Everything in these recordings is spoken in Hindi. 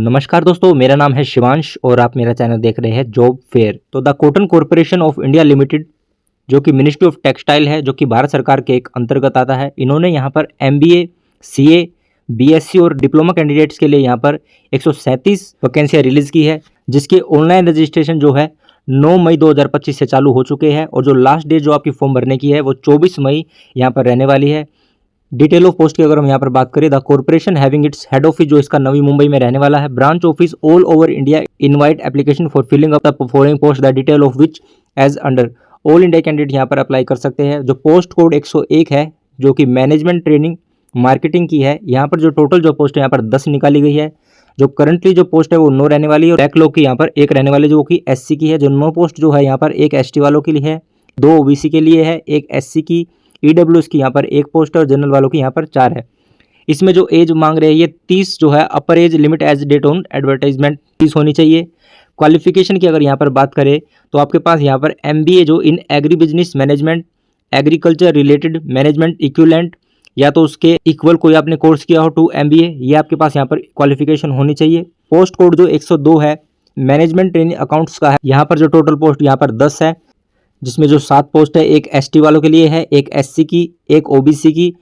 नमस्कार दोस्तों, मेरा नाम है शिवांश और आप मेरा चैनल देख रहे हैं जॉब फेयर। तो the cotton corporation of India limited जो कि मिनिस्ट्री ऑफ टेक्सटाइल है, जो कि भारत सरकार के एक अंतर्गत आता है, इन्होंने यहाँ पर एमबीए, सीए, बीएससी और डिप्लोमा कैंडिडेट्स के लिए यहाँ पर 137 वैकेंसियाँ रिलीज़ की है, जिसकी ऑनलाइन रजिस्ट्रेशन जो है 9 मई 2025 से चालू हो चुके हैं और जो लास्ट डेट जो आपकी फॉर्म भरने की है वो 24 मई यहाँ पर रहने वाली है। डिटेल ऑफ पोस्ट की अगर हम यहाँ पर बात करें, the corporation having its head office जो इसका नवी मुंबई में रहने वाला है, branch office all over India, invite application for filling up the following post, the detail of which as under. All India candidate यहाँ पर अप्लाई कर सकते हैं। जो पोस्ट कोड 101 है जो कि मैनेजमेंट ट्रेनिंग मार्केटिंग की है, यहाँ पर जो टोटल जो पोस्ट है यहाँ पर 10 निकाली गई है। जो करंटली जो पोस्ट है वो 9 रहने वाली है और बैकलॉग की यहाँ पर 1 रहने वाली जो कि एससी की है। जो 9 पोस्ट जो है यहाँ पर 1 एसटी वालों के लिए है, 2 ओबीसी के लिए है, 1 एससी की, ईडब्ल्यूएस की यहाँ पर 1 पोस्ट और जनरल वालों की यहाँ पर 4 है। इसमें जो एज मांग रहे हैं ये 30 जो है, upper age limit as date on advertisement 30 होनी चाहिए। क्वालिफिकेशन की अगर यहाँ पर बात करें तो आपके पास यहाँ पर एमबीए जो इन agri business management, agriculture related management equivalent या तो उसके इक्वल कोई आपने कोर्स किया हो टू एमबीए, ये आपके पास यहाँ पर क्वालिफिकेशन होनी चाहिए। पोस्ट कोड जो 102 है मैनेजमेंट ट्रेनिंग अकाउंट्स का है, यहाँ पर जो टोटल पोस्ट यहाँ पर 10 है, जिसमें जो 7 पोस्ट है 1 एसटी वालों के लिए है, 1 एससी की, 1 ओबीसी की,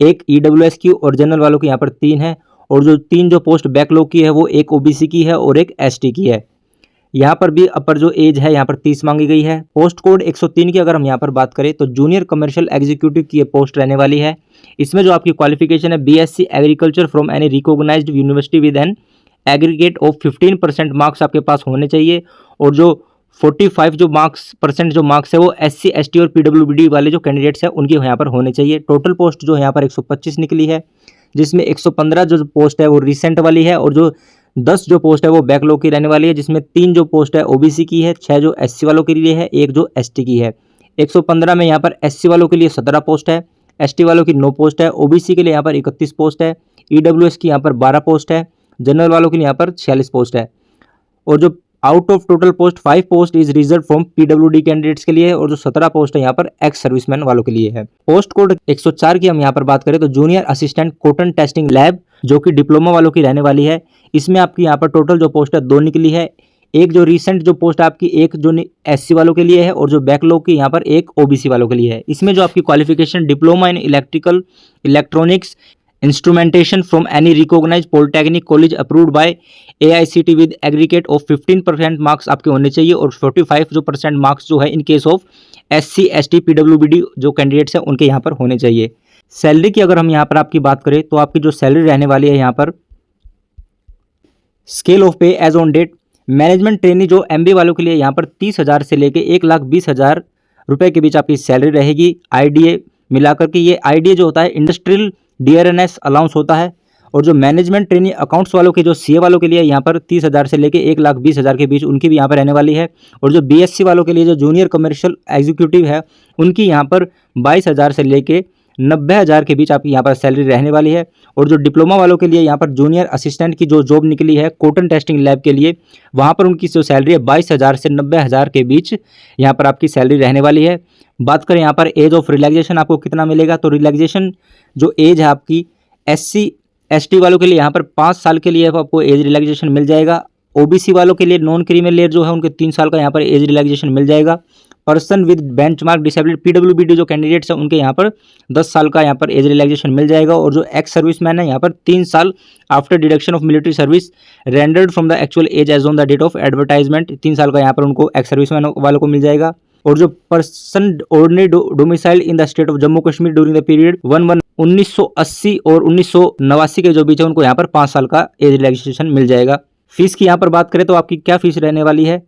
1 ईडब्ल्यूएस की और जनरल वालों की यहाँ पर 3 है। और जो 3 जो पोस्ट बैकलॉग की है वो 1 ओबीसी की है और 1 एसटी की है। यहाँ पर भी अपर जो एज है यहाँ पर 30 मांगी गई है। पोस्ट कोड 103 की अगर हम यहाँ पर बात करें तो जूनियर कमर्शियल एग्जीक्यूटिव की ये पोस्ट रहने वाली है। इसमें जो आपकी क्वालिफिकेशन है BSc agriculture from any recognised university with an aggregate of 15% marks आपके पास होने चाहिए और जो 45 जो परसेंट जो मार्क्स है वो एससी, एसटी और पीडब्ल्यूडी वाले जो कैंडिडेट्स हैं उनके यहाँ पर होने चाहिए। टोटल पोस्ट जो यहाँ पर 125 निकली है, जिसमें 115 जो पोस्ट है वो रिसेंट वाली है और जो 10 जो पोस्ट है वो बैकलॉग की रहने वाली है, जिसमें 3 जो पोस्ट है ओबीसी की है, 6 जो एससी वालों के लिए है, 1 जो एसटी की है। 115 में यहाँ पर एससी वालों के लिए 17 पोस्ट है, एसटी वालों की 9 पोस्ट है, ओबीसी के लिए यहाँ पर 31 पोस्ट है, ईडब्ल्यूएस की यहाँ पर 12 पोस्ट है, जनरल वालों के लिए यहाँ पर 46 पोस्ट है। और जो out of total post 5 post is reserve from PWD candidates के लिए है और जो 17 पोस्ट है यहाँ पर एक्स सर्विसमैन वालों के लिए है। पोस्ट कोड 104 की हम यहाँ पर बात करें तो junior assistant cotton testing lab जो कि डिप्लोमा वालों की रहने वाली है। इसमें आपकी यहाँ पर टोटल जो पोस्ट है 2 निकली है। एक जो रिसेंट जो पोस्ट आपकी 1 जो एससी वालों के लिए है और जो बैकलॉग की यहाँ पर 1 ओबीसी वालों के लिए है। इसमें जो आपकी qualification diploma in electrical electronics instrumentation from any recognised polytechnic college approved by AICTE with aggregate of 15% marks आपके होने चाहिए और 45 जो परसेंट मार्क्स जो है in case of SC, ST, PWD जो कैंडिडेट्स हैं उनके यहाँ पर होने चाहिए। सैलरी की अगर हम यहाँ पर आपकी बात करें तो आपकी जो सैलरी रहने वाली है यहाँ पर scale of pay as on date, management trainee जो एमबी वालों के लिए यहाँ पर 30,000 से लेके 1,20,000 रुपये के बीच आपकी सैलरी रहेगी। आईडीए मिलाकर के, ये आईडीए जो होता है इंडस्ट्रियल डीआरएनएस अलाउंस होता है। और जो मैनेजमेंट ट्रेनिंग अकाउंट्स वालों के जो सीए वालों के लिए यहाँ पर 30,000 से लेके 1,20,000 के बीच उनकी भी यहाँ पर रहने वाली है। और जो बीएससी वालों के लिए जो जूनियर कमर्शियल एग्जीक्यूटिव है उनकी यहाँ पर 22,000 से लेके 90,000 के बीच आपकी यहाँ पर सैलरी रहने वाली है। और जो डिप्लोमा वालों के लिए यहाँ पर जूनियर असिस्टेंट की जो जॉब निकली है कॉटन टेस्टिंग लैब के लिए, वहाँ पर उनकी जो सैलरी है 22,000 से 90,000 के बीच यहाँ पर आपकी सैलरी रहने वाली है। बात करें यहाँ पर एज ऑफ रिलैक्सेशन आपको कितना मिलेगा, तो रिलैक्सेशन जो एज है आपकी एससी, एसटी वालों के लिए यहाँ पर 5 साल के लिए आपको एज रिलैक्सेशन मिल जाएगा। ओबीसी वालों के लिए नॉन क्रीमिनल लेयर जो है उनके 3 साल का यहाँ पर एज रिलैक्सेशन मिल जाएगा। Person with benchmark disability PWBD जो कैंडिडेट्स हैं उनके यहाँ पर 10 साल का यहाँ पर एज रिलैक्सेशन मिल जाएगा। और जो एक्स सर्विसमैन है यहाँ पर 3 साल after deduction of military service rendered from the actual age as on the date of advertisement, 3 साल का यहाँ पर उनको एक्स सर्विसमैन वालों को मिल जाएगा। और जो person ordinary domicile in the state of Jammu Kashmir during the period 1980 और 1989 के जो बीच है उनको यहाँ पर 5 साल का एज रिलैक्सेशन मिल जाएगा। फीस की यहाँ पर बात करें तो आपकी क्या फीस रहने वाली है,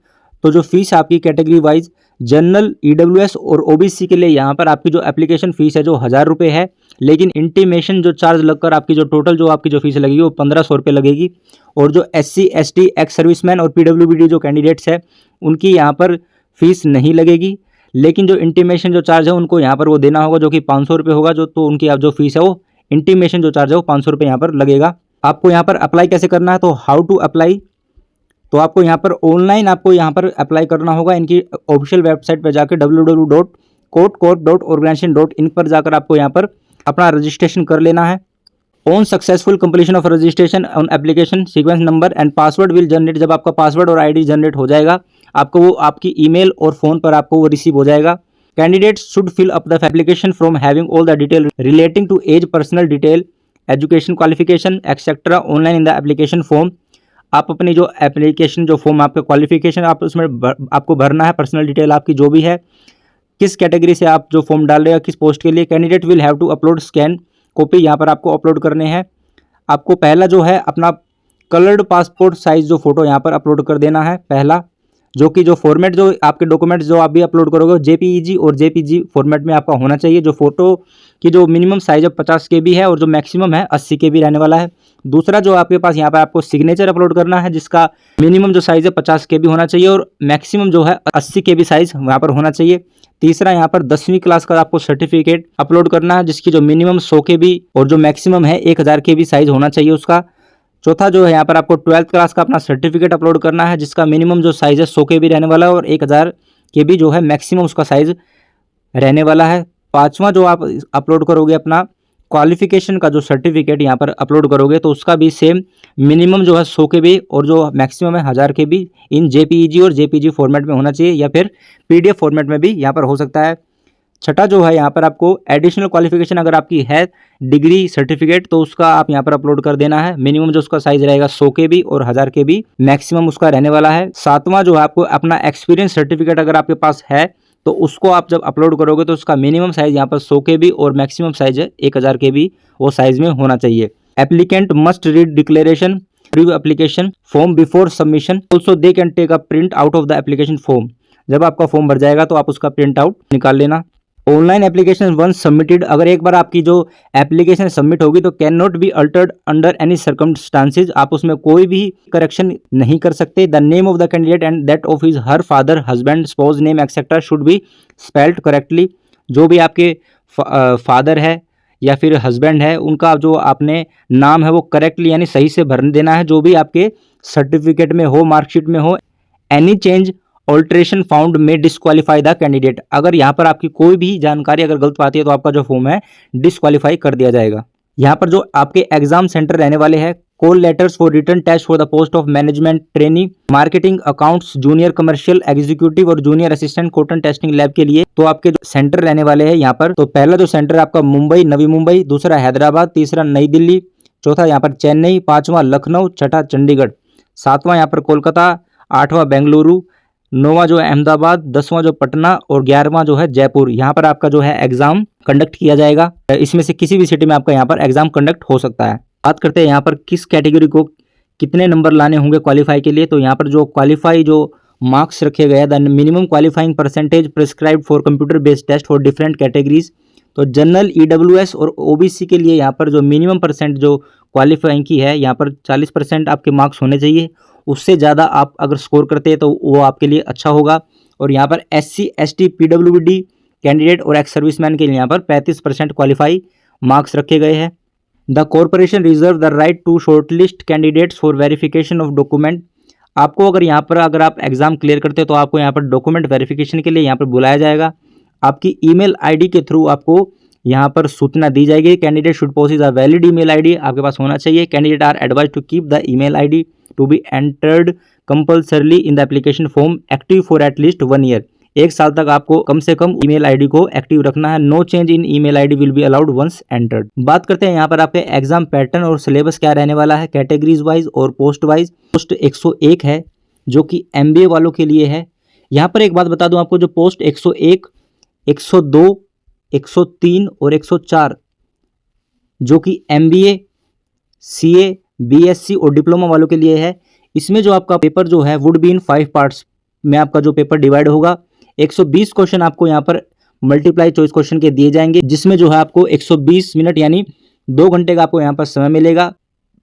तो जो फीस आपकी कैटेगरी वाइज जनरल, ईडब्ल्यूएस और ओबीसी के लिए यहाँ पर आपकी जो एप्लीकेशन फीस है जो 1,000 रुपये है, लेकिन इंटीमेशन जो चार्ज लगकर आपकी जो टोटल जो आपकी जो फीस लगेगी वो 1,500 रुपये लगेगी। और जो एससी, एसटी, एक्स सर्विसमैन और पीडब्ल्यूबीडी जो कैंडिडेट्स है उनकी यहाँ पर फीस नहीं लगेगी, लेकिन जो इंटीमेशन जो चार्ज है उनको यहाँ पर वो देना होगा जो कि 500 रुपये होगा। तो उनकी जो फीस है वो इंटीमेशन जो चार्ज है वो 500 रुपये यहाँ पर लगेगा। आपको यहाँ पर अप्लाई कैसे करना है, तो हाउ टू अप्लाई, तो आपको यहाँ पर ऑनलाइन आपको यहाँ पर अप्लाई करना होगा। इनकी ऑफिशियल वेबसाइट पर जाकर www.courtcorp.organization.in पर जाकर आपको यहाँ पर अपना रजिस्ट्रेशन कर लेना है। On successful completion of registration on application sequence number and password will generate, जब आपका पासवर्ड और आईडी जनरेट हो जाएगा आपको वो आपकी ईमेल और फोन पर आपको वो रिसीव हो जाएगा। Candidates should fill up the application from having all the detail relating to age, personal detail, education qualification etcetera online in the application form. आप अपनी जो एप्लीकेशन जो फॉर्म आपका क्वालिफिकेशन आप उसमें आपको भरना है, पर्सनल डिटेल आपकी जो भी है, किस कैटेगरी से आप जो फॉर्म डाल रहे हैं, किस पोस्ट के लिए। Candidate will have to upload scan copy, यहाँ पर आपको अपलोड करने हैं। आपको पहला जो है अपना कलर्ड पासपोर्ट साइज जो फोटो यहाँ पर अपलोड कर देना है पहला, जो कि जो फॉर्मेट जो आपके डॉक्यूमेंट्स जो आप भी अपलोड करोगे जेपीईजी और जेपीजी फॉर्मेट में आपका होना चाहिए। जो फोटो की जो मिनिमम साइज है 50 KB है और जो मैक्सिमम है 80 KB रहने वाला है। दूसरा जो आपके पास यहाँ पर आपको सिग्नेचर अपलोड करना है, जिसका मिनिमम जो साइज है 50 KB होना चाहिए और मैक्सिमम जो है 80 KB साइज यहाँ पर होना चाहिए। तीसरा यहाँ पर 10वीं क्लास का आपको सर्टिफिकेट अपलोड करना है, जिसकी जो मिनिमम 100 KB और जो मैक्सिमम है 1000 KB साइज होना चाहिए उसका। चौथा जो है यहाँ पर आपको 12th क्लास का अपना सर्टिफिकेट अपलोड करना है, जिसका मिनिमम जो साइज है 100 KB रहने वाला है और 1000 KB जो है मैक्सिमम उसका साइज रहने वाला है। पांचवा जो आप अपलोड करोगे अपना क्वालिफिकेशन का जो सर्टिफिकेट यहाँ पर अपलोड करोगे तो उसका भी सेम मिनिमम जो है 100 KB और जो मैक्सिमम है 1000 KB इन जेपीईजी और जेपीजी फॉर्मेट में होना चाहिए, या फिर PDF फॉर्मेट में भी यहाँ पर हो सकता है। छठा जो है यहाँ पर आपको एडिशनल क्वालिफिकेशन अगर आपकी है डिग्री सर्टिफिकेट तो उसका आप यहाँ पर अपलोड कर देना है। मिनिमम जो उसका साइज रहेगा 100 KB और 1000 KB मैक्सिमम उसका रहने वाला है। सातवां जो है आपको अपना एक्सपीरियंस सर्टिफिकेट अगर आपके पास है तो उसको आप जब अपलोड करोगे तो उसका मिनिमम साइज यहाँ पर 100 KB और मैक्सिमम साइज है 1000 KB वो साइज में होना चाहिए। Applicant must read declaration review application form before submission, also they can take a print out of the application form. जब आपका फॉर्म भर जाएगा तो आप उसका प्रिंट आउट निकाल लेना। ऑनलाइन एप्लीकेशन वंस सबमिटेड, अगर एक बार आपकी जो एप्लीकेशन सबमिट होगी तो can not be altered under any circumstances, आप उसमें कोई भी करेक्शन नहीं कर सकते। The name of the candidate and that of his her father husband spouse name etcetera should be spelled correctly. जो भी आपके फादर है या फिर हस्बैंड है उनका जो आपने नाम है वो करेक्टली यानी सही से भर देना है, जो भी आपके सर्टिफिकेट में हो, मार्कशीट में हो। एनी चेंज ऑल्ट्रेशन फाउंड में डिस्क्वालीफाई द कैंडिडेट, अगर यहाँ पर आपकी कोई भी जानकारी अगर गलत पाती है तो आपका जो फॉर्म है डिस्क्वालीफाई कर दिया जाएगा। यहाँ पर जो आपके एग्जाम सेंटर रहने वाले हैं, call letters for written test for the post of management trainee, marketing, accounts, junior commercial executive और junior assistant cotton testing lab के लिए तो आपके जो सेंटर रहने वाले हैं यहाँ पर, तो पहला जो सेंटर आपका मुंबई, नवी मुंबई, दूसरा हैदराबाद, तीसरा नई दिल्ली, चौथा यहाँ पर चेन्नई, पांचवा लखनऊ, छठा चंडीगढ़, सातवां यहाँ पर कोलकाता, आठवां बेंगलुरु, नौवां जो है अहमदाबाद, 10वां जो पटना और 11वां जो है जयपुर। यहाँ पर आपका जो है एग्जाम कंडक्ट किया जाएगा। इसमें से किसी भी सिटी में आपका यहाँ पर एग्जाम कंडक्ट हो सकता है। बात करते हैं यहाँ पर किस कैटेगरी को कितने नंबर लाने होंगे क्वालिफाई के लिए, तो यहाँ पर जो क्वालिफाई जो मार्क्स रखे गए the minimum qualifying percentage prescribed for computer based test for different categories, तो जनरल, EWS और OBC के लिए यहाँ पर जो मिनिमम परसेंट जो क्वालिफाइंग की है यहाँ पर 40% आपके मार्क्स होने चाहिए। उससे ज़्यादा आप अगर स्कोर करते हैं तो वो आपके लिए अच्छा होगा। और यहाँ पर SC, ST, PWD कैंडिडेट और एक्स सर्विसमैन के लिए यहाँ पर 35% क्वालिफाई मार्क्स रखे गए हैं। The corporation reserve the right to shortlist candidates for verification of document, आपको अगर आप एग्जाम क्लियर करते हैं तो आपको यहाँ पर डॉक्यूमेंट वेरिफिकेशन के लिए यहाँ पर बुलाया जाएगा। आपकी ईमेल आईडी के थ्रू आपको यहाँ पर सूचना दी जाएगी। Candidate should possess a valid email ID आपके पास होना चाहिए। Candidate are advise to keep the email ID to be entered compulsorily in the application form active for at least 1 year, 1 साल तक आपको कम से कम ईमेल आईडी को एक्टिव रखना है। No change in email ID will be allowed once entered. बात करते हैं यहाँ पर आपके एग्जाम पैटर्न और सिलेबस क्या रहने वाला है कैटेगरीज वाइज और पोस्ट वाइज। पोस्ट 101 है जो कि MBA वालों के लिए है। यहाँ पर एक बात बता दूं आपको, जो पोस्ट 101, 102, 103 और 104 जो कि MBA, CA, BSc और डिप्लोमा वालों के लिए है, इसमें जो आपका पेपर जो है वुड बी इन 5 पार्ट्स में आपका जो पेपर डिवाइड होगा। 120 क्वेश्चन आपको यहाँ पर मल्टीप्लाई चॉइस क्वेश्चन के दिए जाएंगे, जिसमें जो है आपको 120 मिनट यानी 2 घंटे का आपको यहाँ पर समय मिलेगा।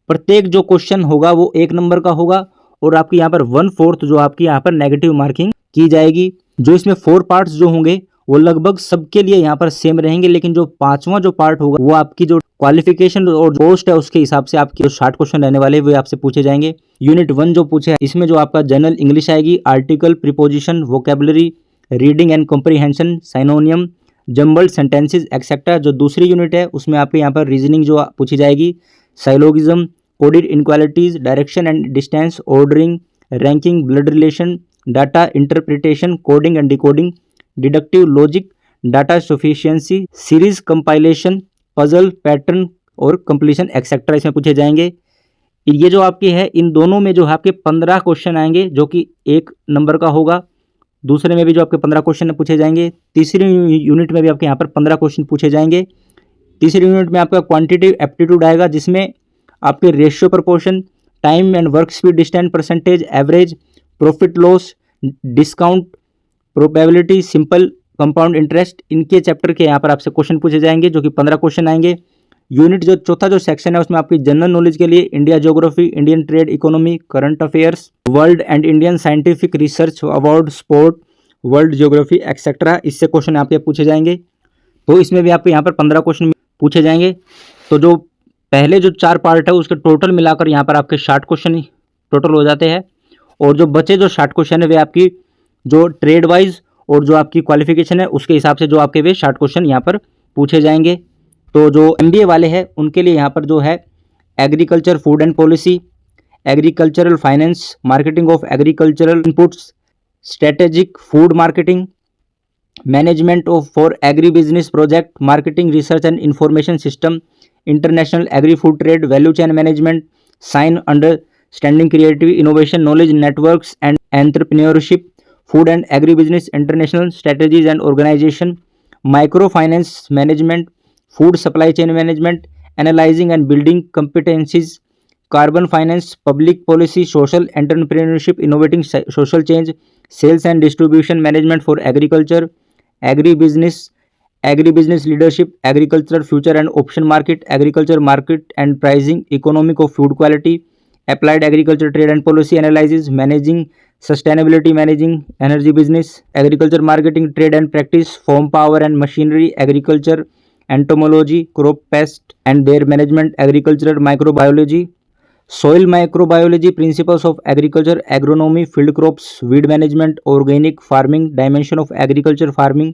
प्रत्येक जो क्वेश्चन होगा वो 1 नंबर का होगा और आपकी यहाँ पर 1/4 जो आपकी यहाँ पर नेगेटिव मार्किंग की जाएगी। जो इसमें 4 पार्ट्स जो होंगे वो लगभग सबके लिए यहाँ पर सेम रहेंगे, लेकिन जो 5वां जो पार्ट होगा वो आपकी जो क्वालिफिकेशन और पोस्ट है उसके हिसाब से आपके जो 60 क्वेश्चन रहने वाले वो आपसे पूछे जाएंगे। यूनिट 1 जो पूछे इसमें जो आपका जनरल इंग्लिश आएगी, article, preposition, vocabulary, reading and comprehension, synonym, jumbled sentences etcetera. जो दूसरी यूनिट है उसमें आपके यहाँ पर रीजनिंग जो पूछी जाएगी, syllogism, coded inequalities, direction and distance, ordering, ranking, blood relation, data interpretation, coding and decoding, deductive logic, data sufficiency, series compilation, puzzle, pattern और कंप्लीशन एक्सेट्रा इसमें पूछे जाएंगे। ये जो आपके है इन दोनों में जो है आपके 15 क्वेश्चन आएंगे जो कि 1 नंबर का होगा। दूसरे में भी जो आपके 15 क्वेश्चन पूछे जाएंगे। तीसरी यूनिट में भी आपके यहाँ पर 15 क्वेश्चन पूछे जाएंगे। तीसरी यूनिट में आपका क्वांटिटेटिव एप्टीट्यूड आएगा जिसमें आपके ratio proportion, time and work speed, distance, percentage, average, profit loss, discount, probability, simple compound interest, इनके चैप्टर के यहाँ पर आपसे क्वेश्चन पूछे जाएंगे जो कि 15 क्वेश्चन आएंगे। यूनिट जो चौथा जो सेक्शन है उसमें आपकी जनरल नॉलेज के लिए India geography, Indian trade, economy, current affairs, world and Indian scientific research award, sport, world geography etcetera, इससे क्वेश्चन आपके पूछे जाएंगे। तो इसमें भी आपको यहाँ पर 15 क्वेश्चन पूछे जाएंगे। तो जो पहले जो 4 पार्ट है उसके टोटल मिलाकर यहाँ पर आपके 60 क्वेश्चन टोटल हो जाते हैं, और जो बचे जो 60 क्वेश्चन है वे आपकी जो ट्रेड वाइज और जो आपकी क्वालिफिकेशन है उसके हिसाब से जो आपके वे 60 क्वेश्चन यहाँ पर पूछे जाएंगे। तो जो MBA वाले हैं उनके लिए यहाँ पर जो है agriculture food and policy, agricultural finance, marketing of agricultural inputs, strategic food marketing, management of for agri business project, marketing research and information system, international agri food trade, value chain management, sign understanding creative innovation, knowledge networks and entrepreneurship, food and agri business, international strategies and organisation, micro finance management, food supply chain management, analysing and building competencies, carbon finance, public policy, social entrepreneurship, innovating social change, sales and distribution management for agriculture, agri business leadership, agriculture future and option market, agriculture market and pricing, economic of food quality, applied agriculture trade and policy analysis, managing sustainability, managing energy business, agriculture marketing trade and practice, farm power and machinery, agriculture entomology, crop pest and their management, agricultural microbiology, soil microbiology, principles of agriculture, agronomy, field crops, weed management, organic farming, dimension of agriculture farming,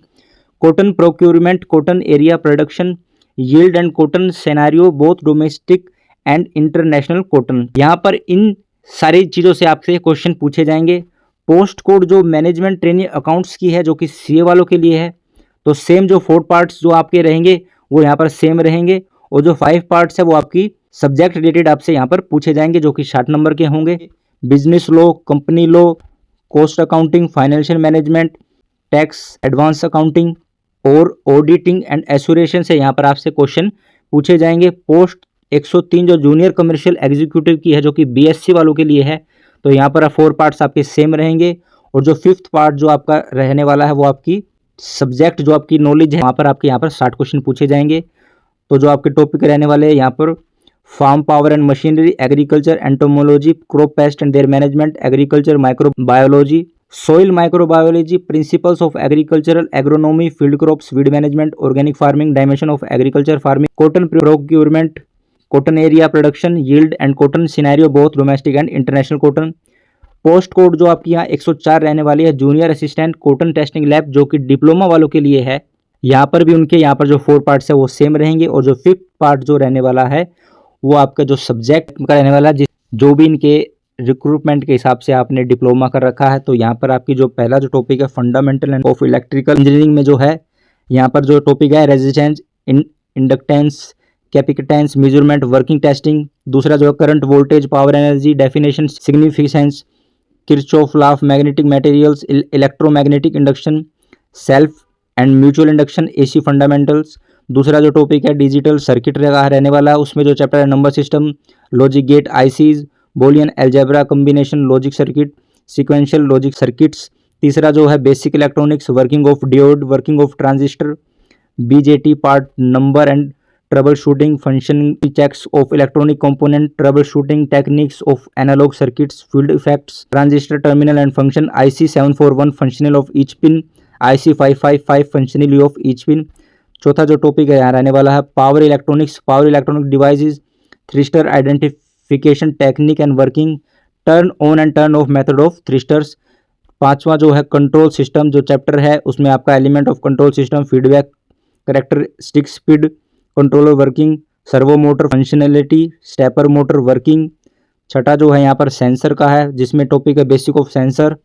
cotton procurement, cotton area production, yield and cotton scenario, both domestic and international cotton। यहाँ पर इन सारी चीज़ों से आपसे क्वेश्चन पूछे जाएंगे। पोस्ट कोड जो मैनेजमेंट ट्रेनिंग अकाउंट्स की है जो कि CA वालों के लिए है, तो सेम जो 4 पार्ट्स जो आपके रहेंगे वो यहाँ पर सेम रहेंगे, और जो 5 पार्ट्स है वो आपकी सब्जेक्ट रिलेटेड आपसे यहाँ पर पूछे जाएंगे जो कि 60 नंबर के होंगे। Business law, company law, cost accounting, financial management, tax, advance accounting और ऑडिटिंग एंड एश्योरेशन से यहाँ पर आपसे क्वेश्चन पूछे जाएंगे। पोस्ट 103 जो जूनियर कमर्शियल एग्जीक्यूटिव की है जो कि BSc वालों के लिए है, तो यहाँ पर 4 पार्ट्स आपके सेम रहेंगे, और जो 5th पार्ट जो आपका रहने वाला है वो आपकी सब्जेक्ट जो आपकी नॉलेज है वहाँ पर आपके यहाँ पर 60 क्वेश्चन पूछे जाएंगे। तो जो आपके टॉपिक रहने वाले हैं यहाँ पर farm power and machinery, agriculture entomology, crop pest and their management, agriculture microbiology, soil microbiology, principles of agricultural agronomy, field crops, weed management, organic farming, dimension of agriculture farming, cotton procurement, cotton area production, yield and cotton scenario both domestic and international cotton. Post code जो आपकी यहाँ 104 रहने वाली है junior assistant cotton testing lab जो कि डिप्लोमा वालों के लिए है, यहाँ पर भी उनके यहाँ पर जो 4 पार्ट्स है वो सेम रहेंगे, और जो 5th पार्ट जो रहने वाला है वो आपका जो सब्जेक्ट का रहने वाला है जो भी इनके रिक्रूटमेंट के हिसाब से आपने डिप्लोमा कर रखा है। तो यहाँ पर आपकी जो पहला जो टॉपिक है fundamental end of electrical engineering में जो है यहाँ पर जो टॉपिक है resistance, inductance, capacitance, measurement, working testing. दूसरा जो current voltage, power energy, definition, significance, Kirchhoff law of magnetic materials, electromagnetic induction, self and mutual induction, AC fundamentals. दूसरा जो टॉपिक है डिजिटल सर्किट रहने वाला है, उसमें जो चैप्टर है number system, logic gate, ICs, Boolean algebra combination, logic circuit, sequential logic circuits. तीसरा जो है basic electronics, working of diode, working of transistor, BJT part number and trouble shooting, functioning checks of electronic component, trouble shooting techniques of analogue circuits, field effects, transistor terminal and function, IC 741 functional of each pin, IC 555 functionally of each pin. चौथा जो टॉपिक है यहाँ रहने वाला है power electronics, power electronic devices, thyristor identification technique and working, turn on and turn off method of thyristors. पांचवा जो है कंट्रोल सिस्टम जो चैप्टर है उसमें आपका element of control system, feedback characteristic speed, controller working, servo motor functionality, stepper motor working. छठा जो है यहाँ पर सेंसर का है, जिसमें टॉपिक है basic of sensor,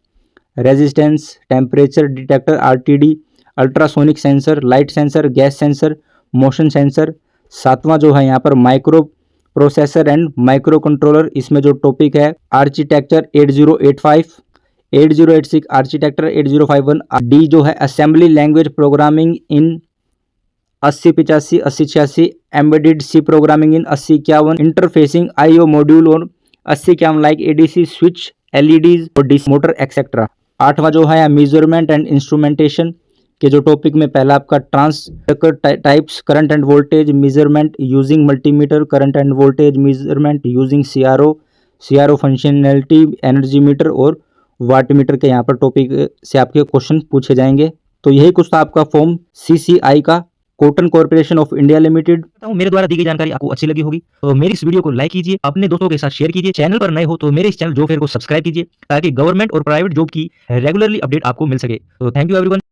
resistance, temperature detector RTD, ultrasonic sensor, light sensor, gas sensor, motion sensor. सातवां जो है यहाँ पर micro processor and micro controller, इसमें जो टॉपिक है आर्किटेक्चर 8085, 8086 आर्किटेक्चर 8051। डी जो है assembly language programming in 8085 8086, embedded C programming in 8051, interfacing IO module और 8051 लाइक एडीसी स्विच, एलईडीज और डीसी मोटर एक्सेट्रा। आठवां जो है मेजरमेंट एंड इंस्ट्रूमेंटेशन के जो टॉपिक में पहला आपका trans types, current and voltage measurement using multimeter, current and voltage measurement using CRO functionality, energy meter और वाट मीटर के यहाँ पर टॉपिक से आपके क्वेश्चन पूछे जाएंगे। तो यही कुछ था आपका फॉर्म सीसीआई का, cotton corporation of India limited. मेरे द्वारा दी गई जानकारी आपको अच्छी लगी होगी तो मेरी इस वीडियो को लाइक कीजिए, अपने दोस्तों के साथ शेयर कीजिए। चैनल पर नए हो तो मेरे इस चैनल जॉब फेयर को सब्सक्राइब कीजिए ताकि गवर्नमेंट और प्राइवेट जॉब की रेगुलरली अपडेट आपको मिल सके। तो थैंक यू एवरीवन।